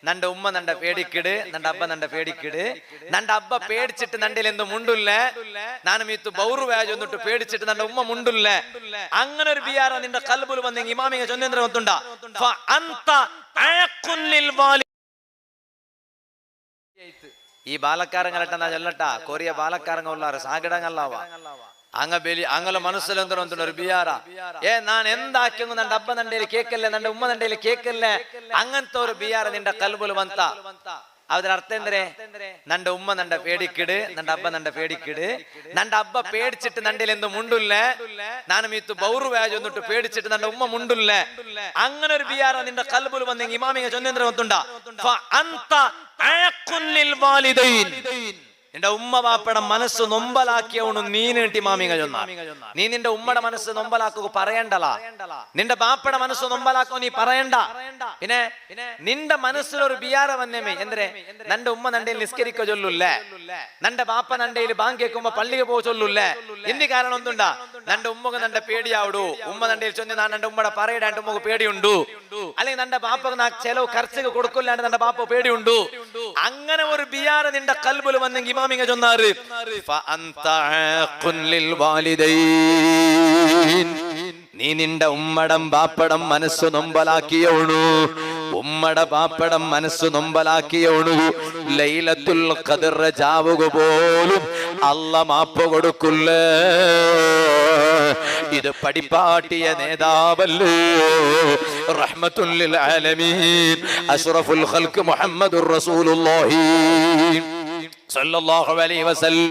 ನಂಡ ಉಮ್ಮ ನಂಡ ಪೇಡಿಕ್ಕಿಡು ನಂಡ ಅಬ್ಬ ನಂಡ ಪೇಡಿಕ್ಕಿಡು ನಂಡ ಅಬ್ಬ ಪೇಡಿಚಿಟ್ಟು ನಂಡಿಲೆಂದು ಮುಂಡುಲ್ಲೆ ನಾನು ಮೀತು ಬೌರು ವ್ಯಾಜ್ ಒಂದಿಟ್ಟು ಪೇಡಿಚಿಟ್ಟು ನಂಡ ಉಮ್ಮ ಮುಂಡುಲ್ಲೆ അങ്ങനെ ഒരു ബിയാറ നിന്റെ കൽബിൽ വന്നെങ്കിൽ ഇമാമിക ചൊല്ലേന്ദ്ര ഒത്തുണ്ട ഫഅൻത അഖുല്ലിൽ വാലി ഈ ബാലക്കാരങ്ങളട്ട നാ ചൊല്ലട്ട കൊറിയ ബാലക്കാരങ്ങ ഉള്ളാറ് സാഗടങ്ങല്ലാവ അങ്ങ ബലി അങ്ങല മനസ്സിലെന്തോ ഒരു ബിയാറ ഞാൻ എന്താക്കിയെങ്കിൽ നന്റെ അബ്ബ നണ്ടേಲಿ കേക്കല്ലേ നന്റെ ഉമ്മ നണ്ടേಲಿ കേക്കല്ലേ അങ്ങനത്തെ ഒരു ബിയാറ നിന്റെ കൽബിൽ വന്ന ಅದರ ಅರ್ಥ ಎಂದ್ರೆ ನಂಡ ಉಮ್ಮ ನಂಡ ಪೇಡಿಕ್ಕಿಡು ನಂಡ ಅಬ್ಬ ನಂಡ ಪೇಡಿಕ್ಕಿಡು ನಂಡ ಅಬ್ಬ ಪೇಡಿಚಿಟ್ಟು ನಂಡಿಲೆಂದು ಮುಂಡುಲ್ಲೆ ನಾನು ಮೀತು ಬೌರು ವ್ಯಾಜ್ ಒಂದಿಟ್ಟು ಪೇಡಿಚಿಟ್ಟು ನಂಡ ಉಮ್ಮ ಮುಂಡುಲ್ಲೆ അങ്ങനെ ഒരു ബിയാറ നിന്റെ കൽബിൽ വന്നെങ്കിൽ ഇമാമിക ചൊല്ലേന്ദ്ര ഒത്തുണ്ട ഫഅൻത അഖുല്ലിൽ വാലിദൈൻ നിന്റെ ഉമ്മ ബാപ്പയുടെ മനസ്സ് നൊമ്പലാക്കിയവണു നീ നീട്ടി മാമിക ചൊന്ന നീ നിന്റെ ഉമ്മയുടെ മനസ്സ് നൊമ്പലാക്കുക പറയണ്ടല്ല നിന്റെ ബാപ്പയുടെ മനസ്സ് നൊമ്പലാക്കോ നീ പറയണ്ട പിന്നെ നിന്റെ മനസ്സിലൊരു ബിയാറ വന്നേമേ എന്തിരെ നന്റെ ഉമ്മ നണ്ടയിൽ നിസ്കരിക്കോ ചൊല്ലുല്ലേ നന്റെ ബാപ്പ നണ്ടയിൽ ബാങ്ക് കേൾക്കുമ്പോ പള്ളിക്ക് പോ ചൊല്ലുല്ലേ എന്ത് കാരണം ഒന്നുണ്ടാ നന്റെ ഉമ്മക്ക് നന്റെ പേടിയാവിടൂ ഉമ്മ നണ്ടയിൽ ചൊന്നി ഞാൻ നന്റെ ഉമ്മയുടെ പറയിടാണ്ട് ഉമ്മക്ക് പേടിയുണ്ടു അല്ലെങ്കിൽ നന്റെ ബാപ്പക്ക് നാ ചെലവ് ഖർച്ചക്ക് കൊടുക്കില്ലാണ്ട് നന്റെ ബാപ്പ പേടിയുണ്ടു അങ്ങനെ ഒരു ബിയാറ നിന്റെ കൽബിൽ വന്നെങ്കിൽ ഇമാമിക ചൊന്നാറ് ഫഅൻത അഖുല്ലിൽ വാലിദൈൻ നീ നിന്റെ ഉമ്മടം ബാപ്പടം മനസ്സ് നൊമ്പലാക്കിയോണു ഉമ്മടെ ബാപ്പടം മനസ്സ് നൊമ്പലാക്കിയോണു ലൈലത്തുൽ ഖദർ ജാവുക പോലും അല്ല മാപ്പ് കൊടുക്കില്ലേ ഇത് പഠിപ്പാട്ടിയ നേതാവല്ലേ റഹ്മത്തുൽ ലിൽ ആലമീൻ അഷ്റഫുൽ ഖൽഖ് മുഹമ്മദുർ റസൂലുള്ളാഹി സല്ലല്ലാഹു അലൈഹി വസല്ലം